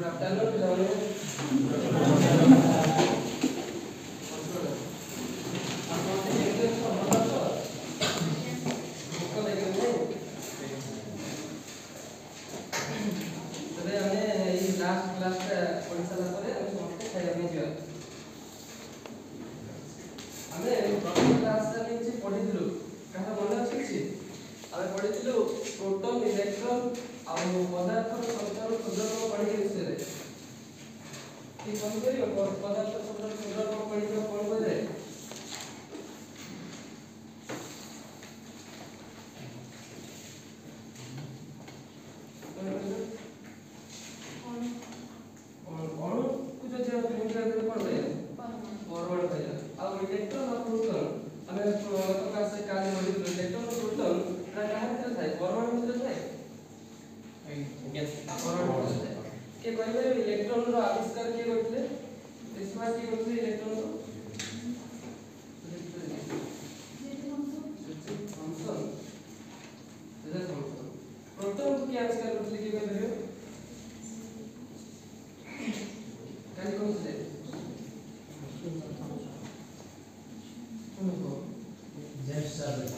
Afternoon पिलाने proton electron और पदार्थ संचार क्षुद्रतम कणिका विषय ठीक कौन करियो पदार्थ संचार क्षुद्रतम कणिका कौन कहले अणु को जो इंग्लिश में कौन कहले परमाणु कहले और इलेक्ट्रॉन और प्रोटॉन हमें तो कैसे काले बोली इलेक्ट्रॉन और प्रोटॉन का कहां से था परमाणु में था के कहले इलेक्ट्रॉन रो आविष्कार के करथिले इसमा के करथिले इलेक्ट्रॉन रो थॉमसन प्रोटॉन को के आविष्कार करथिले के कहले काली कहथिले जेम्स चार्ल्स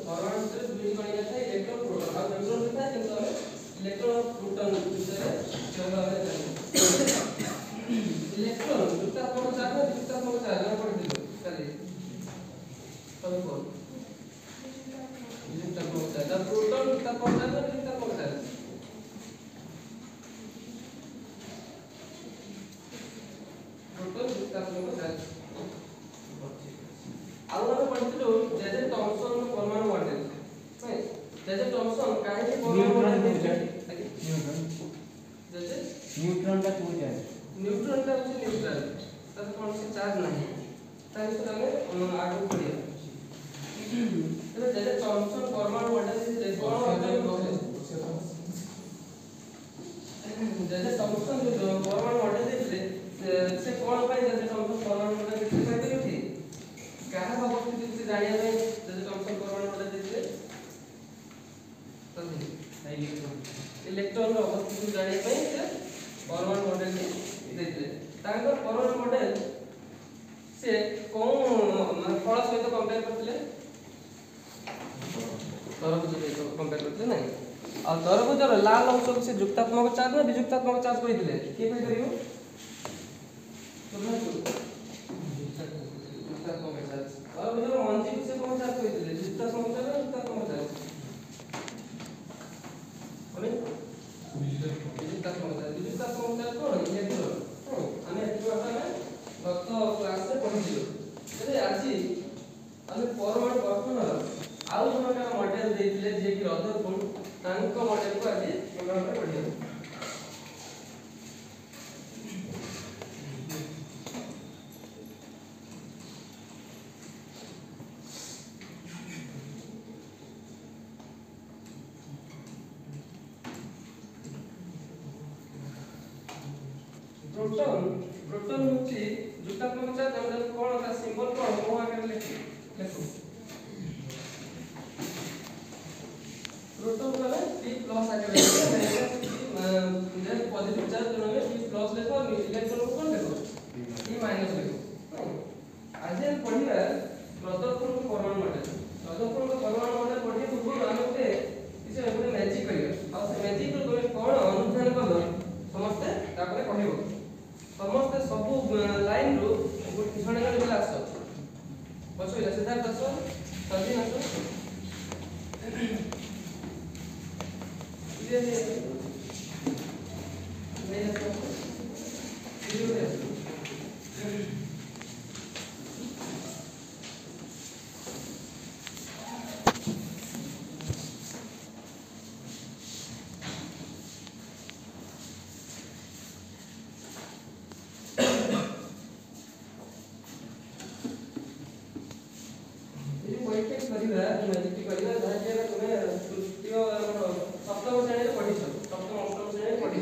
परमाणु से दुई कणिका था इलेक्ट्रॉन प्रोटॉन और न्यूट्रॉन था किंतु इलेक्ट्रॉन और प्रोटॉन विषय केवल इलेक्ट्रॉन जुक्तात्मक चार्ज और जुक्तात्मक चार्ज में पढ़िथिलो काली तब कौन जुक्तात्मक चार्ज और प्रोटॉन जुक्तात्मक चार्ज और जुक्तात्मक चार्ज प्रोटॉन जुक्तात्मक चार्ज आउ हम पढ़िथिलो जे थॉमसन रो परमाणु मॉडल है जे थॉमसन काहे के परमाणु मॉडल न्यूट्रॉन का कोई है न्यूट्रॉन का होचे न्यूट्रल तब कौन से चार्ज नहीं ताकि तो हमें आगे पढ़िए तो जे थॉमसन परमाणु मॉडल से कौन जे थॉमसन जो परमाणु मॉडल देले से कौन पाई जे थॉमसन परमाणु मॉडल से कहते थी कहा अवस्थित से जानिया में जे थॉमसन परमाणु मॉडल देले तो इलेक्ट्रॉन रो अवस्थित जानिया में परमाणु मॉडल देले तांकर परमाणु मॉडल से कोन फल सहित कंपेयर करथिले तरबुज सहित कंपेयर करथिले नहीं और तरबुजर लाल अंश से जुक्तात्मक चार्ज ना विजुक्तात्मक चार्ज कहिथिले के कहि करियो जुक्तात्मक चार्ज तरबुजर मंजी से कोन चार्ज कहिथिले जुक्तात्मक चार्ज ना जुक्तात्मक चार्ज हमें विजुक्तात्मक चार्ज कौन इलेक्ट्रॉन हमें गत क्लास में पढ़िथिलो तेरे आज हमें परमाणु गठन आउ जणका मॉडल देथिले जे कि रदरफोर्ड तांको मॉडल को आज प्रोग्राम में पढ़ियो प्रोटॉन प्रोटॉन होची जुक्तात्मक चार्ज हम कोन का सिंबल कोन को आकर लिखो प्रोटॉन का P+ आकर लिखो जे पॉजिटिव चार्ज जो है P+ लिखो और इलेक्ट्रॉन को कोन लिखो E- लिखो आज हम पढ़िया रदरफोर्ड परमाणु मॉडल रदरफोर्ड परमाणु मॉडल पढ़िए पूर्व हम पे किसी एबे मैजिक करियो और से मैजिक रो कोन अनुसंधान कलो समस्त तापर कहबो समस्त सब लाइन रो जणे जणे पिला आसो पछोइला सिद्धार्थ आसो सजी आसो ये नहीं आसो वीडियो आसो सप्तम श्रेणी पढ़ी सप्तम अष्टम श्रेणी पढ़ी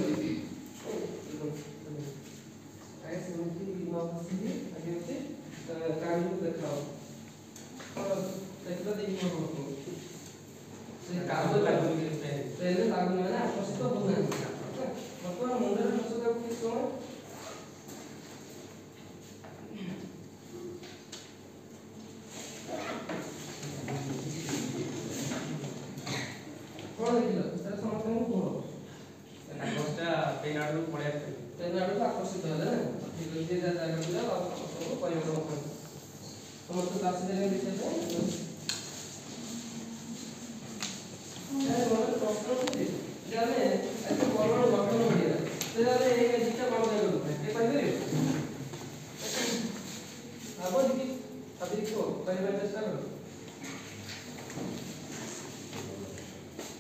तो बोलना वर्तमान मुंडर दशक किस समय कौन देखिल तेरा समस्त को कोन नाकोस्टा पेनाडू पड़े तेना आडू आकर्षित होला ना ठीक है जे जागा पूरा सब परिवर्तन कर समस्त क्लास में देखिए तो प्रश्न होती जाने ऐसे परमाणु गठन हो गया तो जाने एक जीटा मान देगा ये कहबे अब देखि अभी को कहबे चेष्टा करो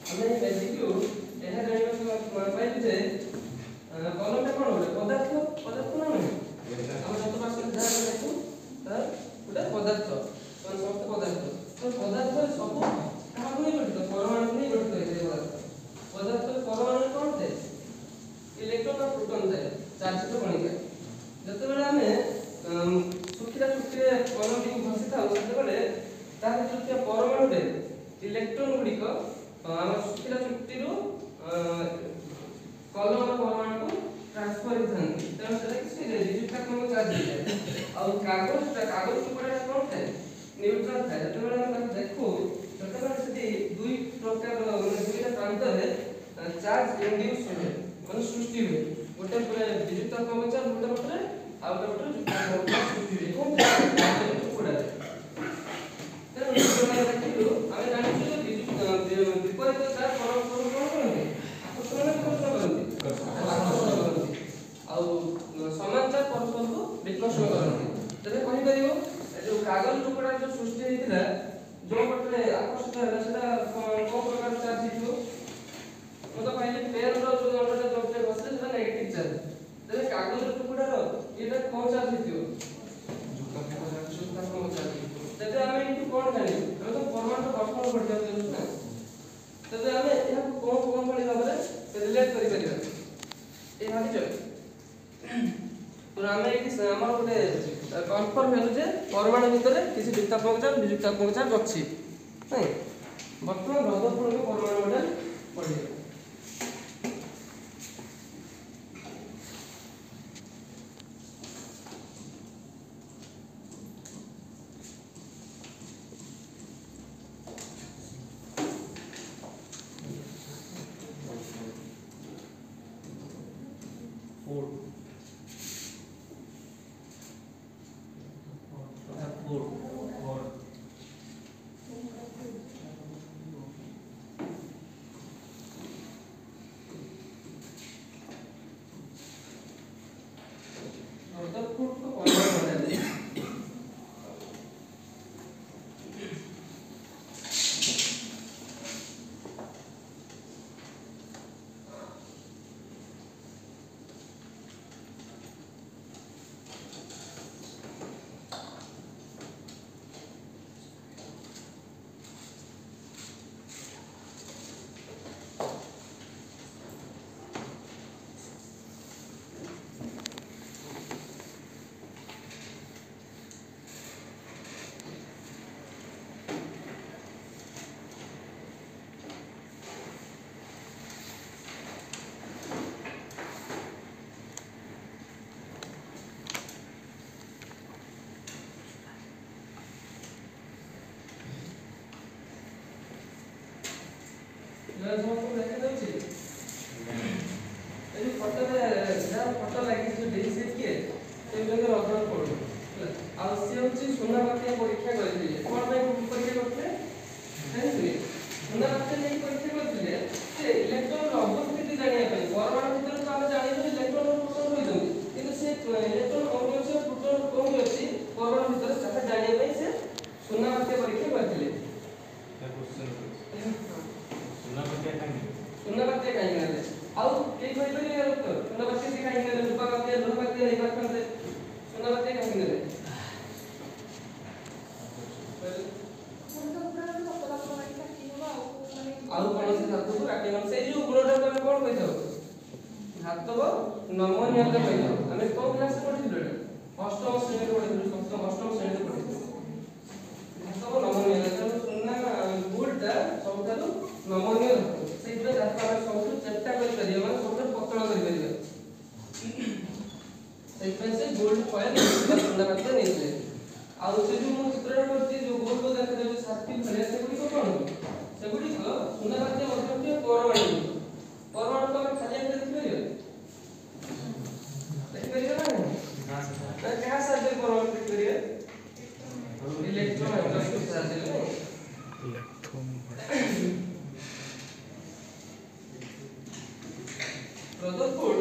हमें देखियो एहा जानिबा पाइल जे कलमटा कोन होले पदार्थ ना होले हम जत पास जहाँ देखू तर उडा पदार्थ तो समस्त पदार्थ तो पदार्थ सब काहु नहीं गठित परमाणु नहीं गठित है पदार्थ परमाणु कोन थे इलेक्ट्रॉन और प्रोटॉन थे चार्ज तो बनी गए जते बेले हमें सुखिला सुखिले परमाणु को घसी थाउ सेते बेले तार जो परमाणु रे इलेक्ट्रॉन गुडी को हम सुखिला चुक्ति रो कलम परमाणु को ट्रांसफर होथान तेन से किसी डिजिटात्मक चार्ज है और कागज टुकड़ा कोन थे न्यूट्रल थे जते बेले हम देखो तते बेले से दुई प्रकार माने दुईटा प्रांत रे चार्ज इंड्यूस होय माने सृष्टि हुए गोटे पूरा डिजिटात्मक चार्ज गोटे पटरे आ गोटे पटरे सृष्टि हुए कोन टुकड़ा तेन देखिलु हम जानिछु जे विपरीत चार्ज परस्पर कोन करते आकर्षण करते ଆଉ ସମାନ୍ତର ପରସ୍ପରକୁ ବିକର୍ଷଣ କରନ୍ତି ତେବେ କହିପାରିବ जो कागज टुकड़ा जो सृष्टि हेतिला जो पटरे आकर्षित होला सेटा को प्रकार चार्ज हितो म तो कहले पेन रो जो अंडा जबटे बसले सेटा नेगेटिव चार्ज तेबे कागज टुकड़ा रो एटा कोन चार्ज हितो जुक्तात्मक चार्ज तेबे हमें इटु कोन जानि हम तो परमाणु गठन कर दियौ ना तेबे हमें एहा कोन भली भाबरे रिलेट करि परिबा ए भाबी चल तो हमें एक हमर गोटे कन्फर्म हेलु जे परमाणु भितर किसी जुक्तात्मक चार्ज विजुक्तात्मक चार्ज अछि नै वर्तमान रदपूर्ण परमाणु मॉडल पढिए समस्त देखे दउछि ए फोटो रे जा फोटो लागि जे देइसे के से लोग अध्ययन करू आ से होछि सुनाबाती परीक्षा करथिले कोन भाई परीक्षा करथिले जानिबे सुनाबाती नै परीक्षा करथिले से इलेक्ट्रॉन अवस्थिति जानिया ପାଇଁ परमाणु भीतर तो हम जानि इलेक्ट्रॉन और प्रोटॉन होई दउ किंतु से इलेक्ट्रॉन कोन अछि प्रोटॉन कोन अछि परमाणु भीतर ताहा जानिया ପାଇଁ से सुनाबाती परीक्षा करथिले सुनाबाती काई गले आउ के कोइ बनी यार तो सुनाबाती से काई गले रूपाबाती लोहबाती नै बाखंते सुनाबाती काई गले आउ कोन से धातु को काटी हम से जो गुणटा हम कोन कहिथौ धातु नमनीय के कहिथौ हमें कोन क्लास पढिथिलु अष्टम श्रेणी पढिथिलु सप्तम अष्टम श्रेणी पढिथिलु धातु नमनीय सुना गुणटा सबठारु नमनीय से धातु हम सब चेष्टा करी ସେଥିପାଇଁ ସେ ଗୋଲ୍ଡ କଏନ୍ ସୁନା ପାତ୍ର ନେଇଥିଲେ। ଆଉ ସେ ଯୋଉ ମୁଁ ଚିତ୍ରଟା କରିଛି ଯୋଉ ଗୋଲ ଗୋଲ ଦେଖାଯାଉଛି ସାର୍କିଲ୍ ଭଳିଆ ସେଗୁଡ଼ିକ କଣ? ସେଗୁଡ଼ିକ ସୁନା ପାତ୍ର ମଧ୍ୟ ଥିବା ପରମାଣୁ। ପରମାଣୁ ତ ଆମେ ଖାଲି ଆଖିରେ ଦେଖିପାରିବା? ଦେଖିପାରିବା ନା ନାହିଁ? କାହା ସାହାଯ୍ୟରେ ପରମାଣୁ ଦେଖିପାରିବା? ଇଲେକ୍ଟ୍ରନ୍ ମାଇକ୍ରୋସ୍କୋପ ସାହାଯ୍ୟରେ। ରଦରଫୋର୍ଡ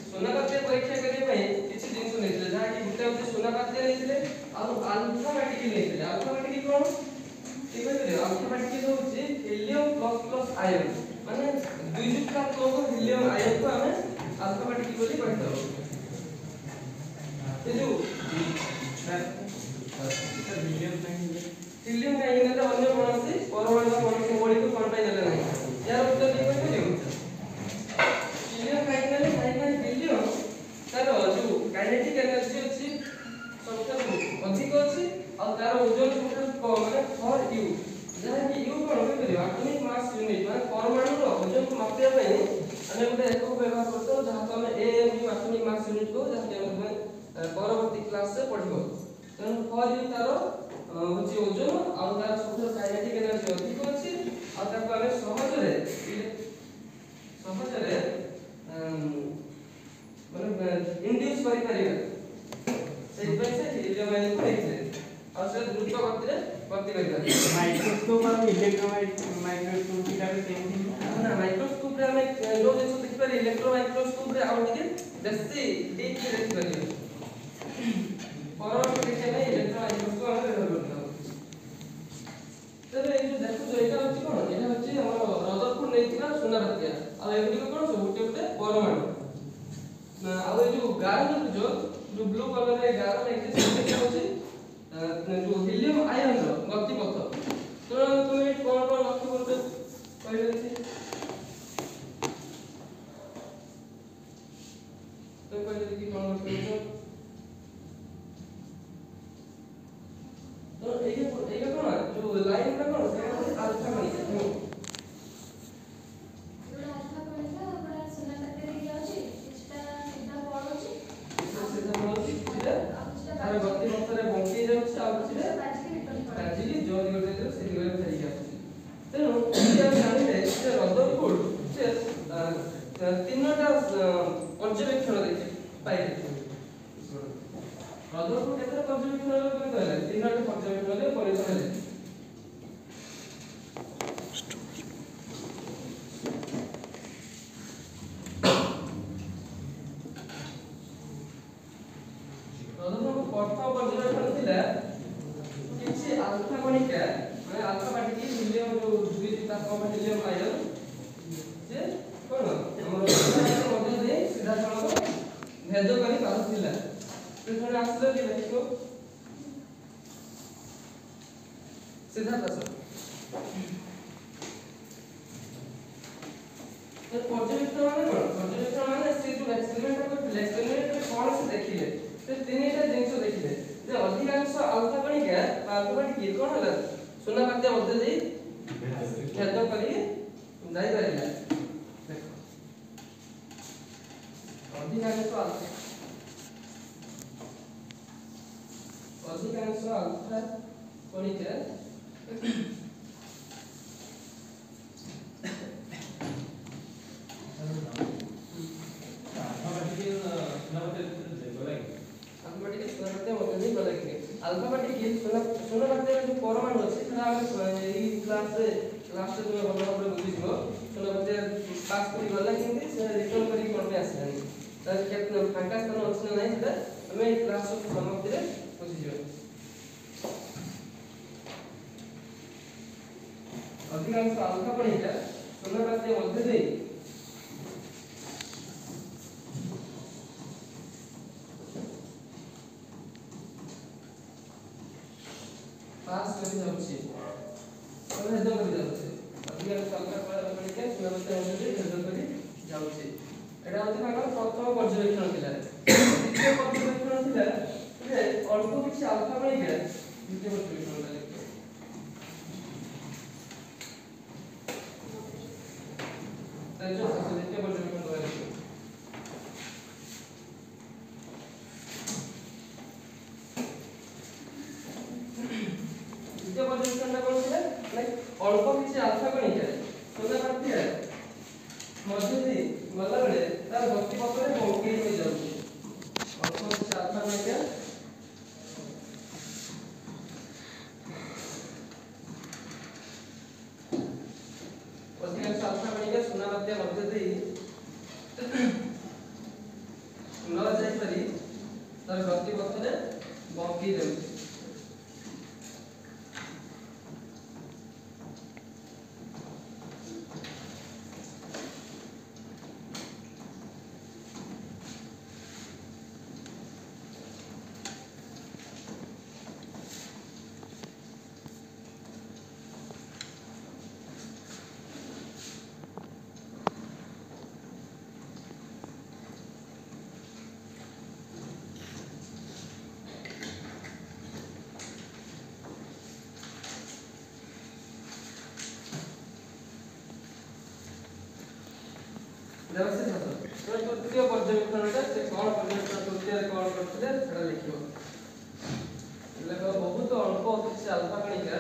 ସୁନା ପାତ୍ର ପରୀକ୍ଷା କରିବା ପାଇଁ କିଛି ଜିନିଷ ନେଇଥିଲେ, ଯାହାକି ଗୋଟେ ହଉଛି ସୁନା ପାତ୍ର ନେଇଥିଲେ ଆଉ ଆଲଫା ପାର୍ଟିକଲ ନେଇଥିଲେ। ଆଲଫା ପାର୍ଟିକଲ କଣ? ଠିକ ଅଛି, ଆଲଫା ପାର୍ଟିକଲ ହଉଛି ହିଲିୟମ ପ୍ଲସ ପ୍ଲସ ଆୟନ, ମାନେ ଦ୍ୱିଯୁକ୍ତାତ୍ମକ ହିଲିୟମ ଆୟନକୁ ଆମେ ଆଲଫା ପାର୍ଟିକଲ ବୋଲି କହିଥାଉ। ଏ ଯୋଉ ହିଲିୟମ କାହିଁକି ନେଲେ ଅନ୍ୟ କୌଣସି ପରମାଣୁ ବା କୌଣସି ମୌଳିକ କଣ ପାଇଁ ନେଲେ ନାହିଁ? ଏହାର ଉତ୍ତର ଦେଇ କହିପାରିବ? ହିଲିୟମ କାହିଁକି ନେଲେ? କାହିଁକି ହିଲିୟମ ତାର ଯୋଉ କାଇନେଟିକ୍ ଏନର୍ଜି ଅଛି ସବୁଠାରୁ ଅଧିକ ଅଛି ଆଉ ତାର ଓଜନ ସବୁଠାରୁ କମ, ମାନେ 4u, ଯାହାକି u କଣ କହିପାରିବ? ଆଟମିକ୍ ମାସ୍ ୟୁନିଟ୍, ମାନେ ପରମାଣୁର ଓଜନକୁ ମାପିବା ପାଇଁ ଆମେ ଗୋଟେ ଏକକ ବ୍ୟବହାର କରିଥାଉ, ଯାହାକୁ ଆମେ AMU ଆଟମିକ୍ ମାସ୍ ୟୁନିଟ୍ କହୁ, ଯାହାକି ଆମେ ପରବର୍ତ୍ତୀ କ୍ଲାସରେ ପଢିବ। ତେଣୁ 4u ତାର ହଉଛି ଓଜନ ଆଉ ତାର ସବୁଠାରୁ କାଇନେଟିକ୍ ଏନର୍ଜି ଅଧିକ ଅଛି ଆଉ ତାକୁ ଆମେ ସହଜରେ ମାନେ ଇଣ୍ଡ୍ୟୁସ୍ କରିପାରିବା। ସେଇଥିପାଇଁ ସେ ହିଲିୟମ ଆୟନକୁ ନେଇଥିଲେ ଆଉ ସେ ଦ୍ରୁତ ଗତିରେ ଗତି କରିପାରିବେ। ମାଇକ୍ରୋସ୍କୋପ ଆଉ ଇଲେକ୍ଟ୍ରନ୍ ମାଇକ୍ରୋସ୍କୋପ ଭିତରେ ସେମିତି ନା, ମାଇକ୍ରୋସ୍କୋପ ରେ ଆମେ ଯୋଉ ଜିନିଷ ଦେଖିପାରିବା ଇଲେକ୍ଟ୍ରନ୍ ମାଇକ୍ରୋସ୍କୋପ ରେ ଆଉ ଟିକେ ବେଶୀ ଡିପ୍ ଦେଖିପାରିବା। ପରମାଣୁ ଦେଖିବା ପାଇଁ ଇଲେକ୍ଟ୍ରନ୍ ମାଇକ୍ରୋସ୍କୋପ ଆମେ ବ୍ୟବହାର କରିଥାଉ। ତେବେ ଏଇ ଯୋଉ ଦେଖୁଛ ଏଇଟା ହଉଛି କଣ? ଏଇଟା ହଉଛି ଆମର ରଦରଫୋର୍ଡ ନେଇଥିବା ସୁନା ପାତ୍ର, ଆଉ ଏଗୁଡ଼ିକ କଣ ସବୁ ଗୋଟେ ଗୋଟେ ପରମାଣୁ। ଆଉ ଏ ଯୋଉ ଗାର ଦେଖୁଛ, ଯୋଉ ବ୍ଲୁ କଲର ରେ ଗାର ନେଇଛି, ସେଇଟା ହଉଛି ଯୋଉ ହିଲିୟମ ଆୟନର ଗତିପଥ। ତେଣୁ ତୁମେ ଏଠି କଣ କଣ ଲକ୍ଷ୍ୟ କରୁଛ କହିଲେ ଦେଖି? ତ କହିଲେ ଦେଖି କଣ ଲକ୍ଷ୍ୟ କରୁଛ? ତ ଏଇଟା କଣ? ଯୋଉ ଲାଇନଟା କଣ? ସେଇଟା ହଉଛି ଆଲଫା କଣିକା। ତାର ଗତି ପଥରେ ବଙ୍କେଇ ଯାଉଛି ଆଉ କିଛିଟା ବାଜିକି ଯୋଉ ଦିଗରେ ଯାଇଥିବ ସେ ଦିଗରେ ଫେରିକି ଆସୁଛି। ତେଣୁ ଏଠି ଆମେ ଜାଣିଲେ ଯେ ରଦରଫୋର୍ଡ ସେ ତିନୋଟା ପର୍ଯ୍ୟବେକ୍ଷଣ ଦେଖି ପାଇଲେ। ରଦରଫୋର୍ଡ କେତେଟା ପର୍ଯ୍ୟବେକ୍ଷଣରେ ପରିଣତ ହେଲେ? ତିନୋଟି ପର୍ଯ୍ୟବେକ୍ଷଣରେ ପରିଣତ ହେଲେ। ପ୍ରଥମ ପର୍ଯ୍ୟବେକ୍ଷଣ ଥିଲା କିଛି ଆଲଫା କଣିକା, ମାନେ ଆଲଫା ପାର୍ଟିକଲ ହିଲିୟମ ଯୋଉ ଦ୍ୱିଯୁକ୍ତାତ୍ମକ ହିଲିୟମ ଆୟନ, ଯେ କଣ ଆମର ମଧ୍ୟ ଦେଇ ସିଧାସଳଖ ଭେଦ କରି ପାରୁଥିଲା। ସେ ଜଣେ ଆସିଲେ କି ଦେଖିବ ସିଦ୍ଧାର୍ଥ ଦାସ। ପର୍ଯ୍ୟବେକ୍ଷଣ ମାନେ କଣ? ପର୍ଯ୍ୟବେକ୍ଷଣ ମାନେ ସେ ଯୋଉ ଏକ୍ସପେରିମେଣ୍ଟ କରିଥିଲେ, ଏକ୍ସପେରିମେଣ୍ଟରେ କଣ ସେ ଦେଖିଲେ? ସେ ତିନିଟା ଜିନିଷ ଦେଖିଲେ ଯେ ଅଧିକାଂଶ ଆଲଫା କଣିକା ବା ଆଲଫା ପାର୍ଟିକଲ କଣ ହେଲା ସୁନା ପାତ୍ର ମଧ୍ୟ ଦେଇ ଭେଦ କରି ଯାଇପାରିଲା। ଅଧିକାଂଶ ଆଲଫା କଣିକା अल्फा पार्टिकल सोना पात्र जो परमाणु अछि सेटा हम एई क्लास रे तुम भलो भाबरे बुझिबो। सोना पात्र पास करी गला किंति से रिटर्न करी कोन पे आसलानी त केतना फांका स्थान अछि ना नै सेटा हम एई क्लास रो समाप्ति रे बुझिबो। अधिकांश अल्फा कणिका सोना पात्र मध्य दे पास करी जाउछि और हेड करी जाउछि। अधिकांश अल्फा कणिका सोना पात्र मध्य दे हेड करी जाउछि। एटा होते मानव प्रथम पर्यवेक्षण थिला। द्वितीय पर्यवेक्षण थिला जे अल्प किछि अल्फा कणिका द्वितीय पर्यवेक्षण थिला। जो द्वितीय पर्यवेक्षण द्वारा मध्य दे गला बेले तार गति पथरे बंकेई हो जाउची अल्प किछि अल्फा कणिका अधिकांश अल्फा कणिका सुना बात्या मध्य दे न जाई परी तार गति पथरे बंकेई जाउची देवसे छात्र तो तृतीय पर्यवेक्षणटा से कोन पर्यवेक्षण तृतीय कोन करथिले सेटा लिखिबो लेखो बहुत अल्प किछि अल्फा कणिका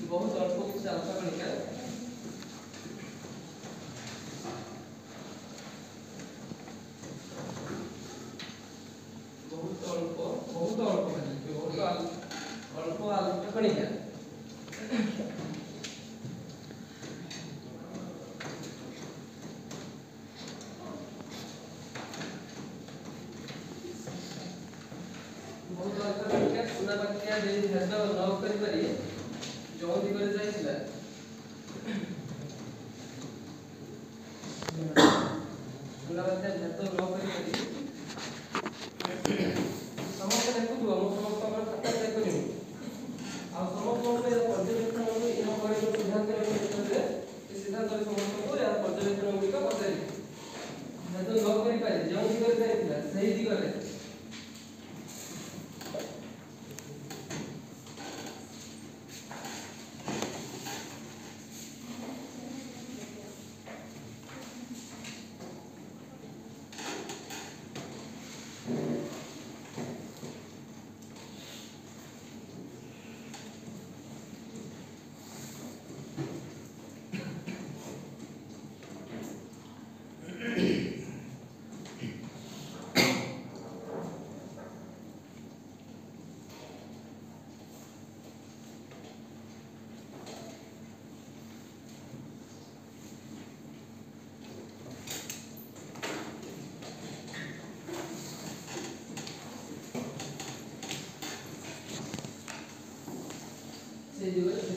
बहुत अल्प किछि अल्फा कणिका बहुत अल्प अल्फा कणिका बहुत अल्फा कणिका सुना बाक्या जे भेद न करि पारि जो दिगरे जाइतिला सुना बाक्या भेद न करि पारि समस्त देखु हम समस्त पर खाता देखु आ समस्त पर पर्यवेक्षण इन करे जो सिद्धांत रे इस सिद्धांत रे समस्त को या पर्यवेक्षण गुडी का बताइ भेद न करि पारि जो दिगरे जाइतिला सही दिगरे से दिगरे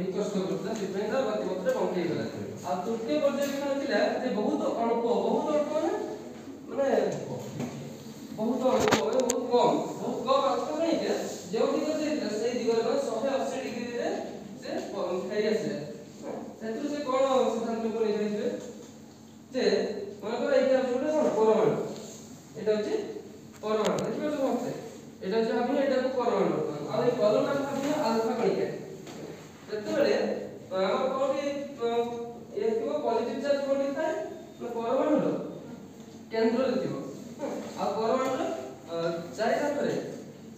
निकष्ट करता सिपे दा गतिपथरे बंकी गला आ तृतीय पर्यवेक्षण थिला जे बहुत अल्प माने बहुत कम रास्ता नहीं के जो दिग से से दिग रे 180 डिग्री रे से फेरी आसे सेतु से कोन सिद्धांत को ले जाइबे जे मन कर एटा जोडे कोन परमाणु एटा होची परमाणु देखिबो समझते एटा जे हम एटा को परमाणु आ ए परमाणु भाबिना अल्फा कणिका सेतबेले हम कोठी ए को पॉजिटिव चार्ज कोठी थाए परमाणु रो केंद्र रे थिबो आ परमाणु चारि पाखरे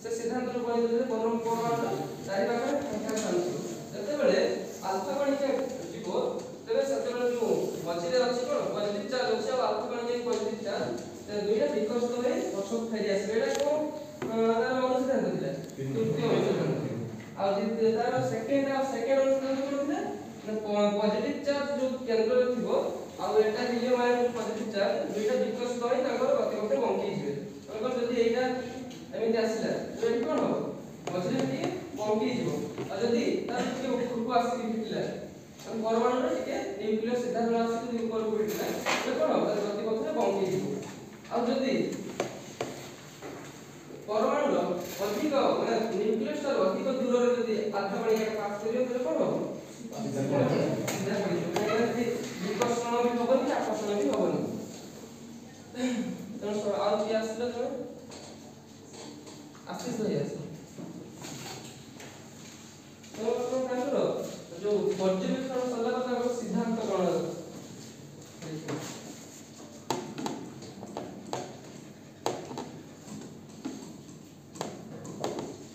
से सिद्धांत रो कहले जे परमाणु चारि पाखरे संख्या शांति सेतबेले अल्फा कणिका जीवो तेबे सेतबेले जो मझिरे अछि कोन पॉजिटिव चार्ज अछि आ अल्फा कणिका पॉजिटिव चार्ज ते दुइटा विकसित होई पछक फेरी आसे एटा को तार अनुसिद्धांत दिला तृतीय अनुसिद्धांत आ जे तार सेकंड अनुसिद्धांत कोन दिला पॉजिटिव चार्ज जो केंद्र रे थिबो आ एटा हिलियम आयन पॉजिटिव चार्ज दुइटा विकसित होई ताकर गतिपथ बंकी जिवे अगर जदी एटा एमिति आसिला तो एटा कोन हो मझिरे टी बंकी जिवो आ जदी तार के ऊपर को आसी फिटिला हम परमाणु रे के न्यूक्लियस सिद्धांत आसी ऊपर को फिटिला तो कोन हो तार गतिपथ रे बंकी जिवो आ जदी परमाणु अधिक माने न्यूक्लियस ता अधिक दूर रे जदी अल्फा कणिका पास करियो तो कोन हो सीधा पड़ी विकर्षण भी होबनी आकर्षण भी होबनी तेणु आउ कि आसले तो आशीष होई आसे तो ताकर जो पर्यवेक्षण सला ताकर सिद्धांत कोन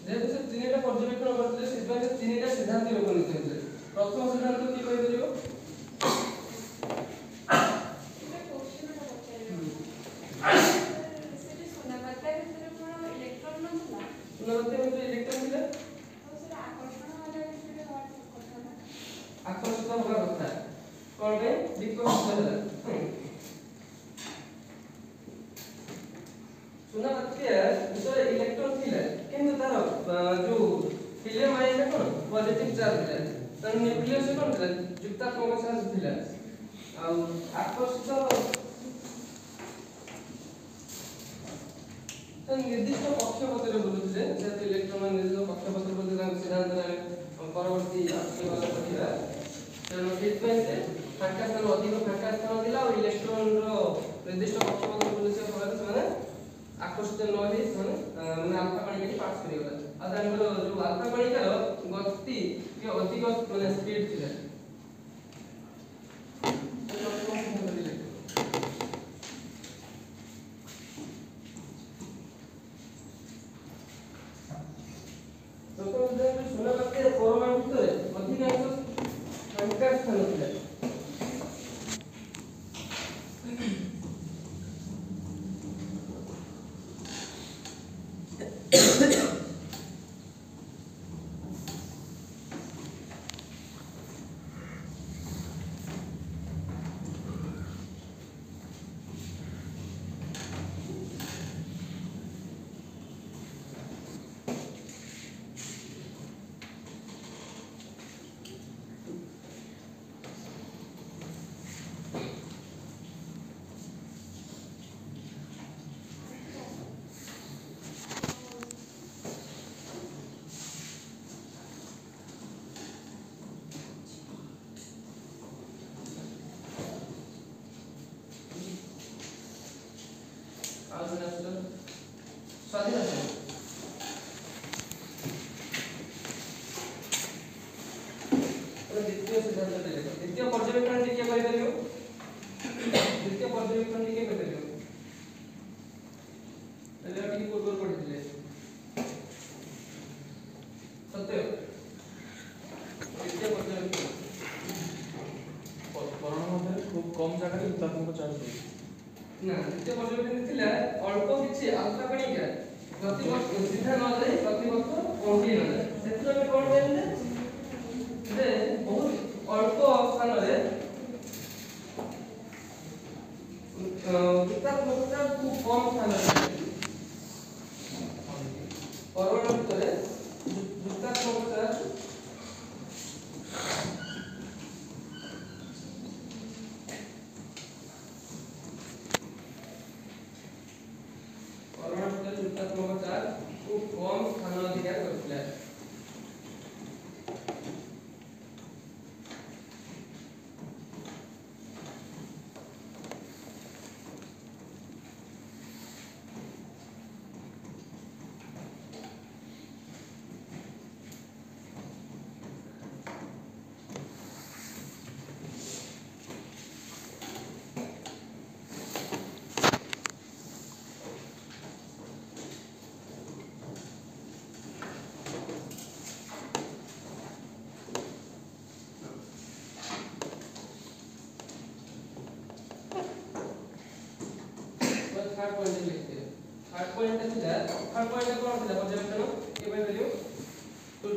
जैसे तीनटा पर्यवेक्षण करते सिद्धांत तीनटा सिद्धांत उपनीत होते प्रथम सिद्धांत की कहि दियो आकर्षित होगा कथा कोन बे विकसित होला सुना बात्य इतरे इलेक्ट्रॉन थिला किंतु तार जो हिलियम आयन कोन पॉजिटिव चार्ज थिला तर न्यूक्लियस कोन थिला युक्तात्मक चार्ज थिला आ आकर्षित तो निर्दिष्ट कक्षपथरे बोलुथिले जे इलेक्ट्रॉन निर्दिष्ट कक्षपथरे बोलुथिले सिद्धांत रे परवर्ती आगे वाला पढ़िबा तेणु से फांका स्थान अधिक फांका स्थान दिला और इलेक्ट्रॉन रो निर्दिष्ट कक्षपथरे बोलुथिले फल से आकर्षित न होई माने अल्फा कणिका पास करियोला आ तांकर जो अल्फा कणिका रो गति के अधिक माने स्पीड थिला सुना करते परमाणु भितर अधिकांश फांका स्थान थिला स्वाधीन द्वितीय सिद्धांत द्वितीय पर्यवेक्षण टिके करि परियो द्वितीय पर्यवेक्षण टिके करि परियो एले टिके पूर्व पढिले सत्य द्वितीय पर्यवेक्षण परमाणु मध्ये खूब कम जगह रे युक्तात्मक चार्ज ना द्वितीय पर्यवेक्षण थिला अल्प किछि अल्फा कणिका गतिपथ सीधा न जाई गतिपथ बंकी न जाय सेतु हम कोन देले जे बहुत अल्प स्थान रे युक्तात्मकता खूब कम स्थान रे परमाणु भितर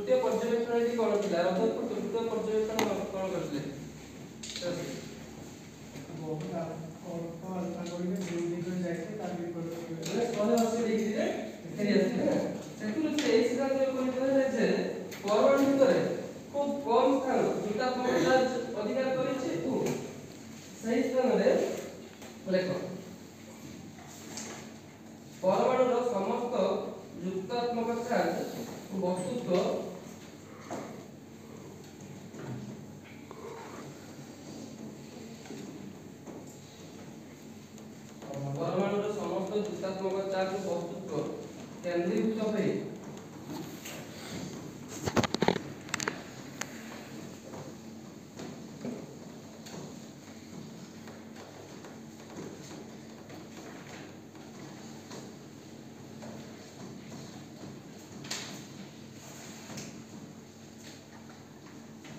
तृतीय पर्यवेक्षण कौन थी रदरफोर्ड तृतीय पर्यवेक्षण कौन करथिले बहुत अल्फा कोड में दूर दिगो जाइए ताकि মানে 180 ডিগ্রি রে ফেরি আসছে না সেগুলো সে এই সিদ্ধান্ত করে যে পরমাণু ভিতরে খুব কম স্থান যুক্তাত্মক চার্জ অধিকার করেছে ও সেই স্থানে লেখো পরমাণুর সমস্ত যুক্তাত্মক চার্জ বস্তুত্ব পরমাণুর সমস্ত যুক্তাত্মক চার্জ বস্তুত্ব কেন্দ্রীভূত হয়ে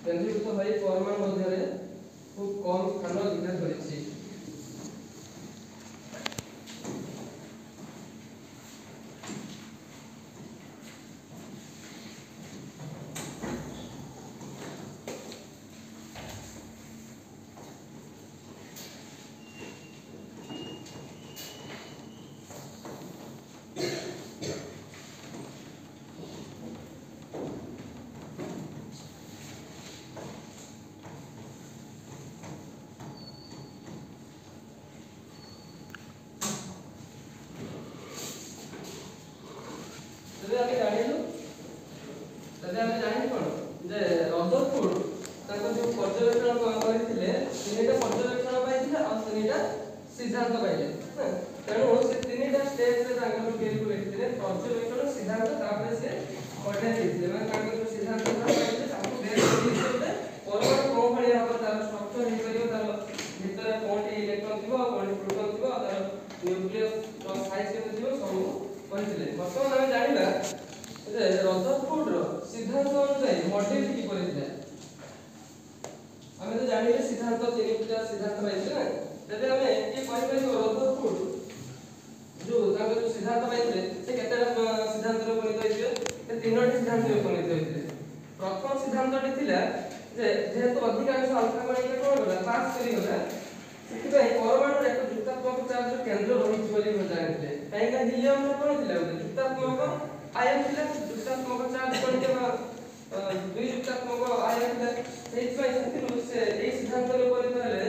কেন্দ্রীভূত হয়ে পরমাণু মধ্যে খুব কম স্থান অধিকার করেছে আমি জানিলু তবে আমি জানি কোন যে রদরফোর্ড তাଙ୍କ যে পর্যবেক্ষণ কৰিଥିଲେ তিনিটা পর্যবেক্ষণ পাইଥିଲେ আর তিনিটা সিদ্ধান্ত পাইলে তেଣୁ ସେ ତିନିଟା ଷ୍ଟେଜରେ ତାଙ୍କର କ୍ୟାଲକୁଲେଟ୍ ଥିଲେ ପର୍ଯ୍ୟବେକ୍ଷଣ ସିଦ୍ଧାନ୍ତ ତାପରେ ସେ ପଠାଇ ଦେଇଥିଲେ ମାନେ ତାଙ୍କର ଯୋଉ ସିଦ୍ଧାନ୍ତ ପାଇଥିଲେ ତାକୁ ବେସ୍ କରିଥିଲେ ପରମାଣୁ କୋଉ ଭଳି ଭାବରେ ତାର ଷ୍ଟ୍ରକ୍ଚର ହେଇପାରିବ ତାର ଭିତରେ କୋଉଠି ଇଲେକ୍ଟ୍ରନ୍ ଥିବ ଆଉ କୋଉଠି ପ୍ରୋଟନ୍ ଥିବ ଆଉ ତାର ନ୍ୟୁକ୍ଲିୟସ୍ ର ସାଇଜ କେତେ ଥିବ ସବୁ କହିଥିଲେ ବର୍ତ୍ତମାନ ଆମେ ଜାଣିବା ଯେ ରଦରଫୋର୍ଡ ର ସିଦ୍ଧାନ୍ତ ଅନୁଯାୟୀ ମଡେଲ କି କରିଥିଲେ ଆମେ ତ ଜାଣିଲେ ସିଦ୍ଧାନ୍ତ ତିନିଟା ସିଦ୍ଧାନ୍ତ ପାଇଥିଲେ ନା ତେବେ ଆମେ କି କହିପାରିବ ରଦରଫୋର୍ଡ जो तांको जो सिद्धांत पाइଥିଲେ से केतेटा सिद्धांत रे उपनीत होइছে ए तीनोटी सिद्धांत रे उपनीत होइছে प्रथम सिद्धांतटी थिला जे जेहेतु अधिकांश अल्फा कणिका कोन गला पास करी गला सेति परमाणु एक जुक्तात्मक चार्ज केंद्र रहिछ बोली हम जानिले काहेकि हिलियम रे कोन थिला जुक्तात्मक आयन थिला जुक्तात्मक चार्ज कणिका दुई जुक्तात्मक आयन थिला सेति पई सेति से ए सिद्धांत रे उपनीत हेले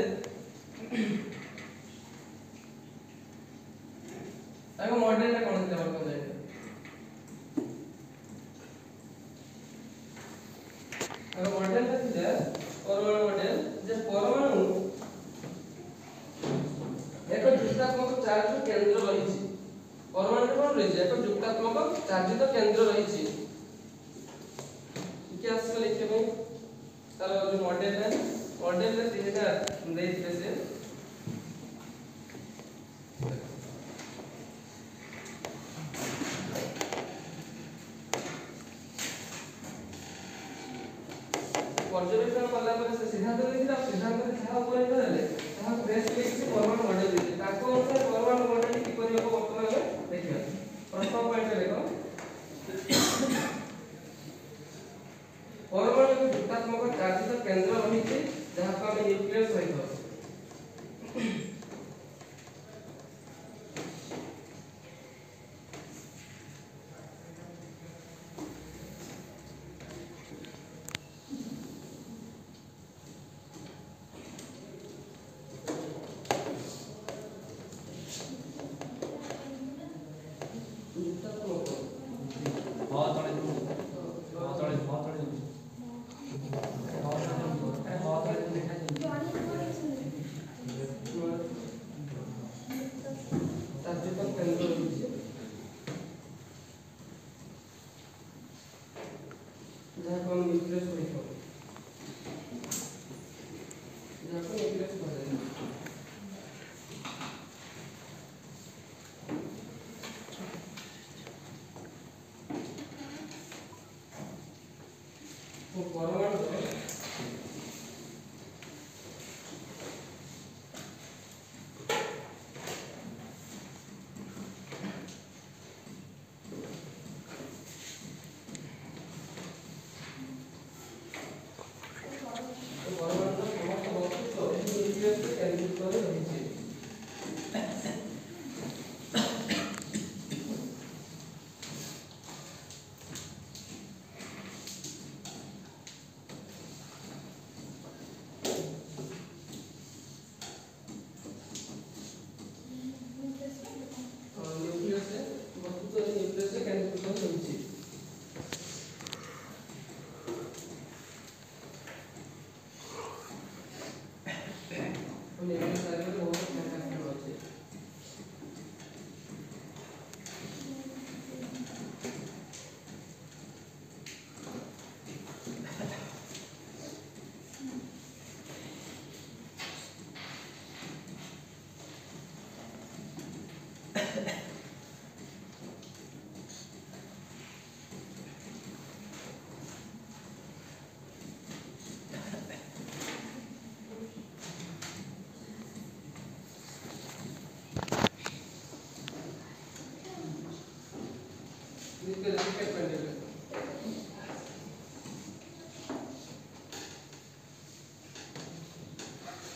ताको मॉडल रे कोन थिला वर्तमान जाय और मॉडल रे थिला परमाणु मॉडल जे परमाणु एक जुक्तात्मक चार्ज केंद्र रहिछि परमाणु रे कोन रहिछि एक जुक्तात्मक चार्जित केंद्र रहिछि कि आसले लिखे भाई तार जो मॉडल रे तीनटा देइथिले से पर्यवेक्षण करला पर से सिद्धांत देथिला सिद्धांत रे छाव करे करले छाव बेस लिखि परमाणु मॉडल देथि ताको अनुसार परमाणु मॉडल की करियो वर्तमान देखियो प्रथम पॉइंट देखो परमाणु जुक्तात्मक चार्जित केंद्र रहिछि जहा को हम न्यूक्लियस होइतो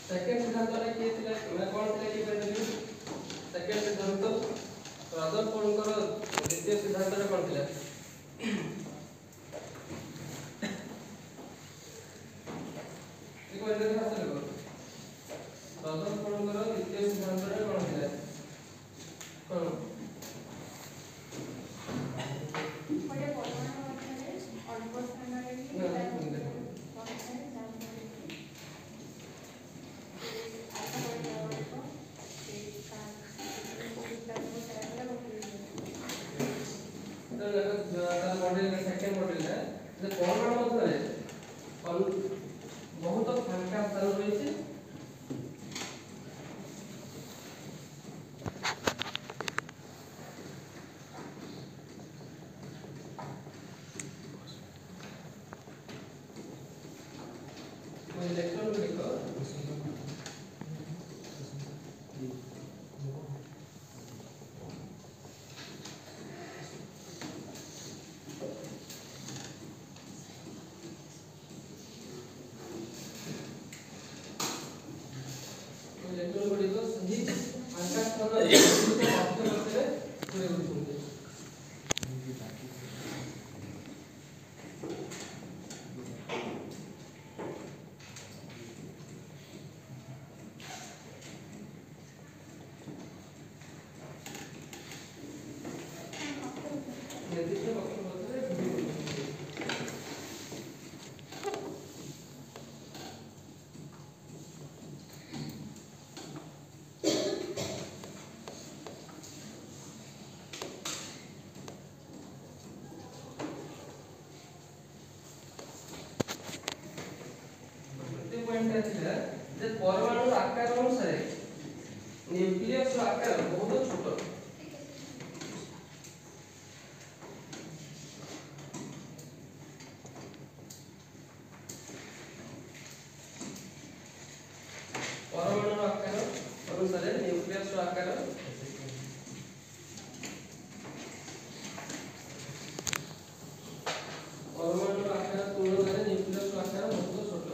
सेकंड सिद्धांत रे के थिला मैं कोन थिला कि कहलियो सेकंड सिद्धांत रदरफोर्ड को द्वितीय सिद्धांत रे कोन थिला देखो इधर हाथ लगो रदरफोर्ड को द्वितीय सिद्धांत रे कोन थिला कोन बड़े परमाणु अर्थात अल्प स्थान रे भी मॉडल सेकंड मॉडल है जे परमाणु मध्य बहुत फांका स्थान रही इलेक्ट्रॉन गुड़िक सही फांका स्थान पूरे होते निर्दिष्ट कक्षपथरे परमाणु आकार अनुसार न्यूक्लियस आकार बहुत छोट परमाणु आकार अनुसार न्यूक्लियस आकार परमाणु आकार तुलना में न्यूक्लियस आकार बहुत छोट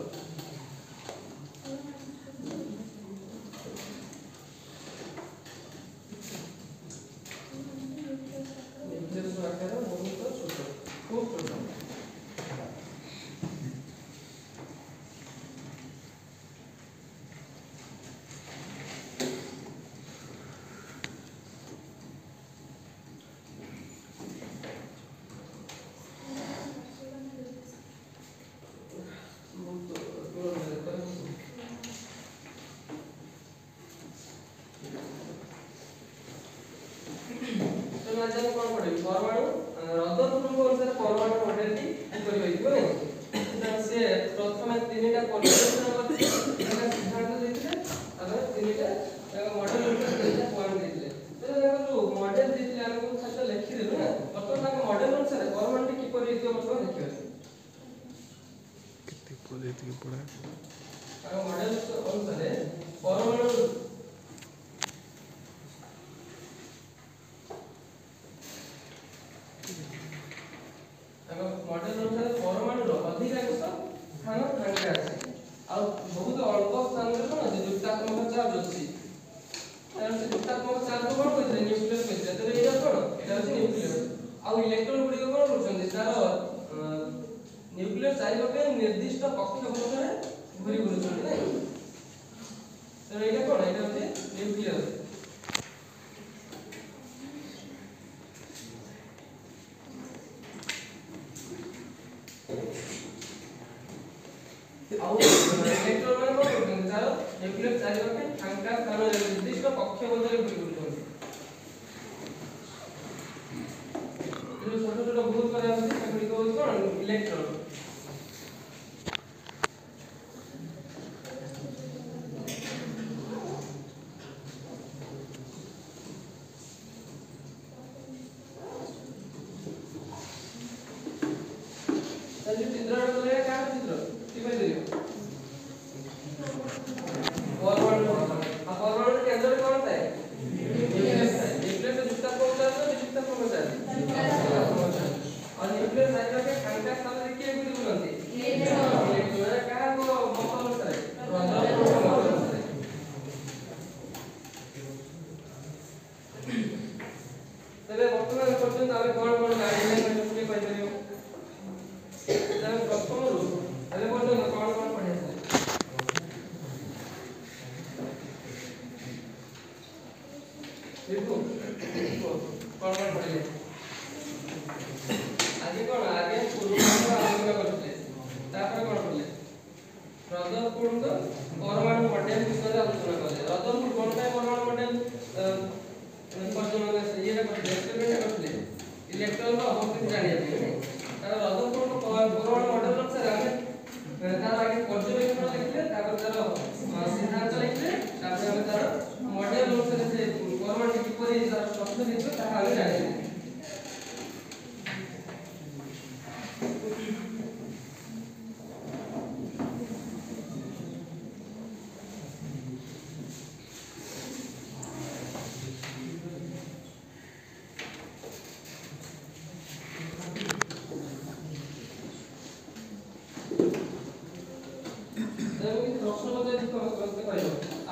जब कोन पड़े परमाणु रदरफोर्ड अनुसार परमाणु मॉडल टी करि होइबो नै त से प्रथम तीनटा परिवर्तन करते एका सिद्धांत देथिले अगर तीनटा मॉडल अनुसार तीनटा पॉइंट देथिले तो जो मॉडल देथिले हमको खाली लिखि देबो ना मतलब मॉडल अनुसार परमाणु टी किपरि हेतु मतलब लिखियो कितने पॉजिटिव पड़ा मॉडल अनुसार परमाणु मॉडल अनुसार परमाणु अधिकांश स्थान फांका अछि आ बहुत अल्प स्थान रे कोन जुक्तात्मक चार्ज अछि कारण से जुक्तात्मक चार्ज कोन होइले न्यूक्लियस होइले त एटा कोन एटा अछि न्यूक्लियस आ इलेक्ट्रॉन गुडी कोन करछन तार न्यूक्लियस चाहि पे निर्दिष्ट कक्षपथरे घुरी बुलछन नै त एटा कोन एटा अछि न्यूक्लियस आउ इलेक्ट्रॉन माने कोन करछन तार न्यूक्लियस चाहि पे फांका स्थान निर्दिष्ट कक्षपथरे घुरी बुलछन जो छोट छोट बहुत करे अछि सेगुडी को कोन इलेक्ट्रॉन तजे चित्र बोले का चित्र ठीक है देखियो परमाणु आ परमाणु के अंदर कौन होता है न्यूक्लियस है न्यूक्लियस से जुक्ता पहुंचा तो जुक्ता पहुंचा और न्यूक्लियस साइड के फांका स्थान रे के गुडी बुलंती इलेक्ट्रॉन का को मतलब अनुसार रदरफोर्ड को परमाणु मॉडल विषय आलोचना कले रदरफोर्ड कोन काय परमाणु मॉडल परमाणु ये एक्सपेरिमेंट करले इलेक्ट्रॉन का अवस्थिति जानिया पे तार रदरफोर्ड को परमाणु मॉडल अनुसार हमें तार आगे पर्यवेक्षण लिखले तापर तार सिद्धांत लिखले तापर हमें तार मॉडल अनुसार से परमाणु किपरि तार स्ट्रक्चर लिखले ताहा हमें जानिले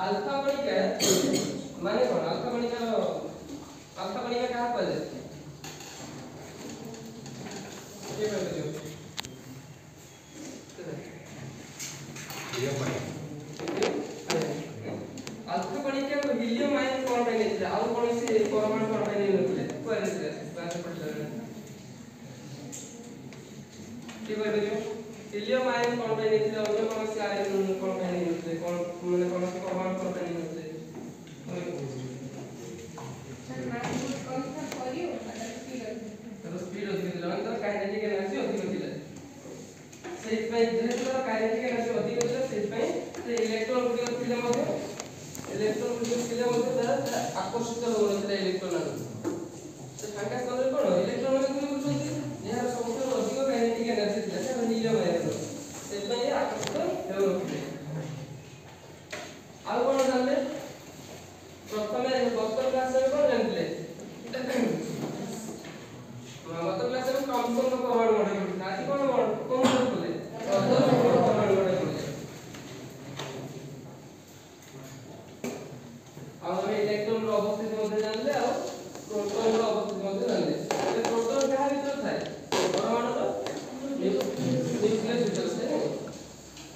अल्फा कणिका माने कोन अल्फा कणिका कहा पड़े ये बताइए अल्फा कणिका को हीलियम आयन कोन पे नहीं आ कोन से परमाणु कोन पे नहीं होते कोन से क्लास पढ़ले ठीक है हीलियम आयन कोन पे नहीं थे अन्य कोन से आयन कोन पे नहीं होते कोन माने कोन से परमाणु कोन पे नहीं होते सर माइनस कम था करियो तो स्पीड अधिक दिला तो काइनेटिक एनर्जी अधिक दिला सेहि पे जेहेतु काइनेटिक एनर्जी अधिक दिला सेहि पे से इलेक्ट्रॉन गुडी थिले मध्ये इलेक्ट्रॉन गुडी थिले मध्ये तार आकर्षित होनथिला इलेक्ट्रॉन से फांका कलर कोन इलेक्ट्रॉन गुडी बुझुंती यार सबसे अधिक काइनेटिक एनर्जी दिला से हीलियम आयन सेहि पे आकर्षित होनथिले आ कोन जानले प्रथमे डॉक्टर क्लास में कोन जानले गत क्लास में थॉमसन का परमाणु मॉडल आज कोन मॉडल बोले रदरफोर्ड परमाणु मॉडल बोले अब हम इलेक्ट्रॉन रो अवस्थिति मध्ये जानले और प्रोटॉन रो अवस्थिति मध्ये जानले ए प्रोटॉन कहा भीतर थाए परमाणु रो न्यूक्लियस भीतर से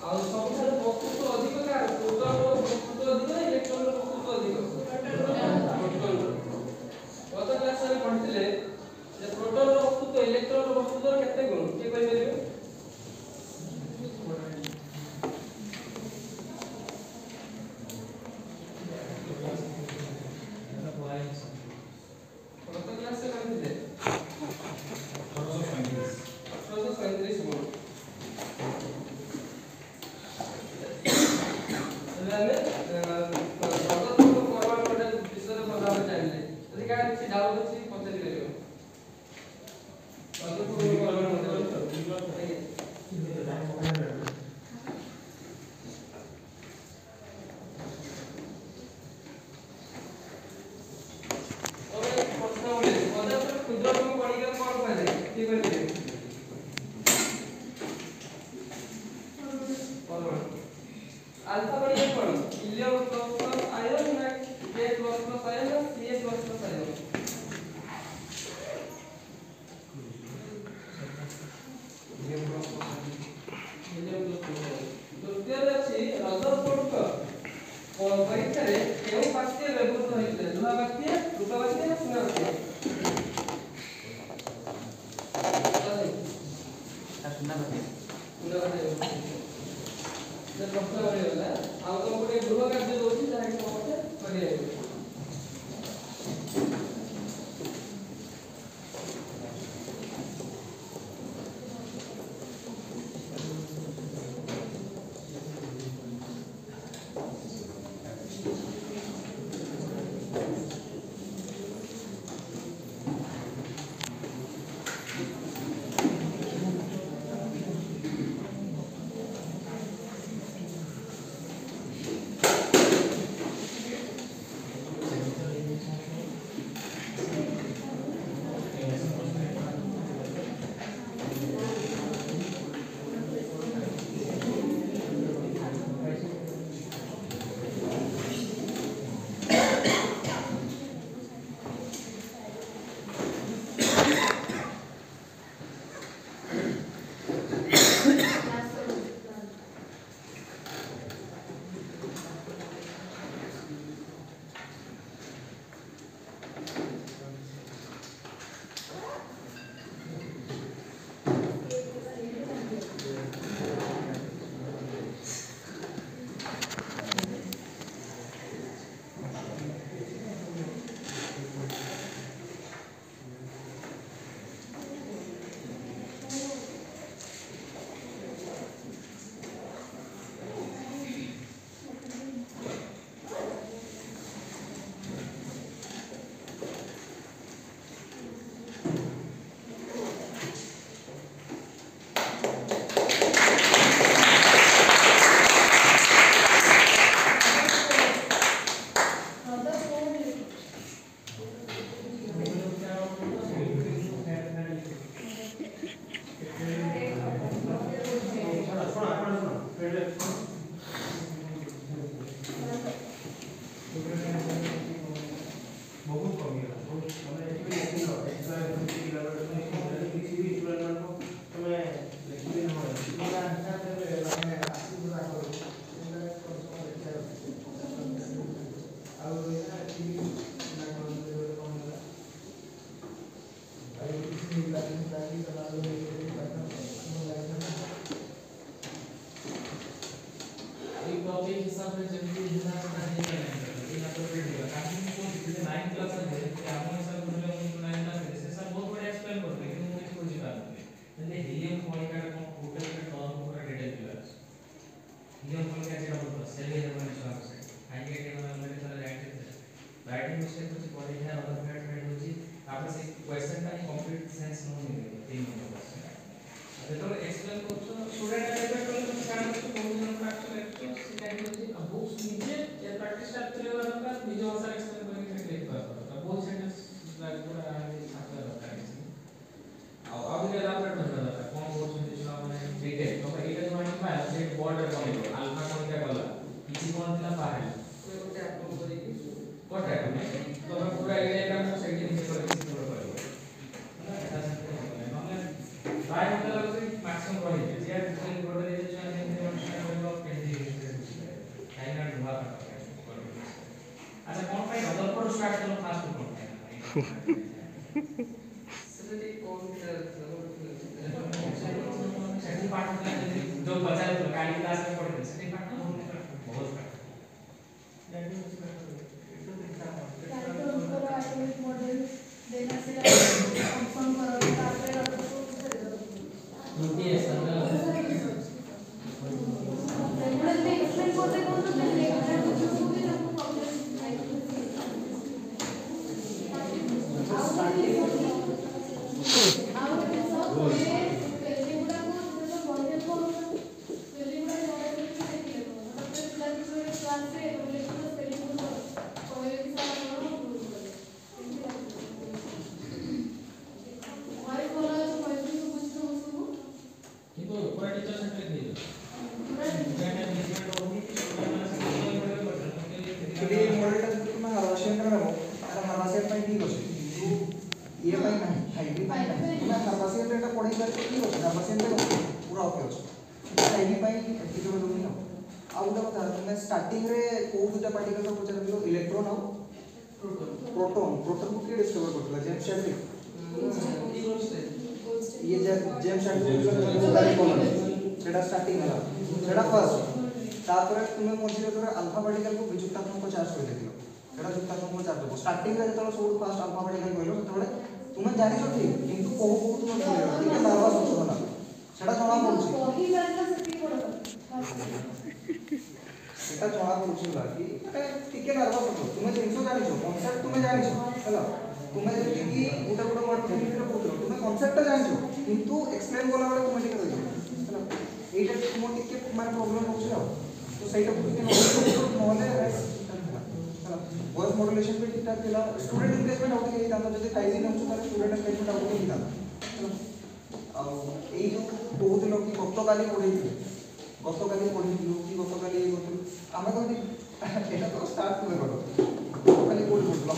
और सबसे वस्तु अधिक का प्रोटॉन रो वस्तु अधिक इलेक्ट्रॉन रो वस्तु अधिक प्रोटॉन गत क्लास में पढ़िले जे प्रोटॉन रो वस्तु तो इलेक्ट्रॉन रो वस्तु तो केते गुण के कहि परिबे गत क्लास से पढ़िले 1835 गुण अल्फा कणिका कोन हीलियम प्लस आयन ना के प्लस आयन ना सी प्लस आयन द्वितीय अछि रदरफोर्ड को परीक्षा रे केउ वाक्य व्यवहार होइले दुहा वाक्य रूप वाक्य ना सुना वाक्य सुना वाक्य जब प्रश्न होइला आ तुमको एक गृह कार्य दोछि ताहा के समस्या करिए बहुत कम है बहुत माने एटी लेकिन एक्स्ट्रा एफिशिएंसी लगा किसी भी स्टूडेंट को तुम्हें लेकिन हो पूरा हिसाब से माने 80 पूरा करो और ये टीवी ना कौन होला आई किसी भी लाइन डाली बना लो एक टॉपिक हिसाब से जब भी हिसाब से नहीं करेंगे लेकिन आप लोग देख लो काफी को जैसे 9 क्लास में है कि आप लोग सब बोले हम 9 क्लास में से सब बहुत बड़ा एक्सप्लेन करते हैं लेकिन मुझे कुछ नहीं आता जैसे हीलियम मॉलिक्यूल का टोटल का टर्म पूरा डिटेल दिया हीलियम मॉलिक्यूल का बोलते हैं सेल इलेक्ट्रॉन से आगे के मतलब मेरे सारे राइटिंग मिस्टेक कुछ पढ़े हैं और फैक्ट में होची आप से क्वेश्चन का कंप्लीट सेंस नहीं मिलेगा 3 नंबर क्वेश्चन तो एक्सप्लेन करछो स्टूडेंट लेवल पर तो सारा कुछ बहुत जन एक्चुअली सिखाई होची अब बुक्स नीचे या प्रैक्टिस स्टार्ट करेगा का निजे भाषा एक्सप्लेन करके लिख पाता है बहुत सेंटेंस लाइक पूरा आगे छात्र रहता है अब के रात में बता था कौन बोल सुन दिस हमने डिटेल तो एटा जो माने पाए से बॉर्डर कौन अल्फा कौन क्या कला किसी कौन दिला पाए ଗୋଟେ ଆପଣ କରିକି कोटा तो मैं पूरा एरिया का मैं सेटिंग से करके पूरा करेगा ऐसा से नॉर्मल ट्राई होता है कि मैक्सिमम रही है जे डिटेल बॉर्डर ये जो है international level of pending China हुआ अच्छा कौन फाइल अदर पर स्टार्ट करो फास्ट कौन फाइल ସେଠି କୋଉ सेटिंग पार्ट होता है जो बचा है तो काली क्लास में पढ़ते हैं सेटिंग पार्ट बहुत मॉडल देना से कंफर्म करो तापर ये संदर्भ मॉडल में एक्सप्लेन करते कौन तो लेकर कुछ भी ना स्टार्टिंग रे को दुटा पार्टिकल को पचर दिलो इलेक्ट्रॉन और प्रोटॉन प्रोटॉन को के डिस्कवर करला जेम्स चैडविक ये जेम्स चैडविक सेटा स्टार्टिंग हला सेटा फर्स्ट तापर तुमे मझिरे तोरा अल्फा पार्टिकल को विजुक्तात्मक चार्ज कर दिलो सेटा जुक्तात्मक चार्ज हो स्टार्टिंग रे जतलो सब फर्स्ट अल्फा पार्टिकल कहलो ततबे तुमे जानि छ ठीक किंतु को तुमे ठीक नर्वस हो ना सेटा जणा पड़ुछि वही बात से पड़ो এটা জଣା পড়ুছিল কি মানে টিকে নার্ভাস হতো তুমি জিনিস জানিছো কনসেপ্ট তুমি জানিছো হলো তুমি যদি কি গোটা গোটা ওয়ার্ড থিওরিতে পড়ছো তুমি কনসেপ্টটা জানিছো কিন্তু এক্সপ্লেইন করা বেলে তুমি টিকে কইছো হলো এইটা তোমার টিকে মানে প্রবলেম হচ্ছে তো সেইটা বুঝতে নহলে হলো ভয়েস মডুলেশন पे ঠিকঠাক ছিল স্টুডেন্ট এনগেজমেন্ট আউট হয়ে যেত যদি টাইপিং হচ্ছে তাহলে স্টুডেন্ট এনগেজমেন্ট আউট হয়ে যেত হলো আর এই যে বহুত লোক কি গতকালি পড়েইছিল গতকালি পড়েছিল কি গতকালি এই গত আমরা তো এটা তো স্টার্ট করে গতকালি পড়েছিল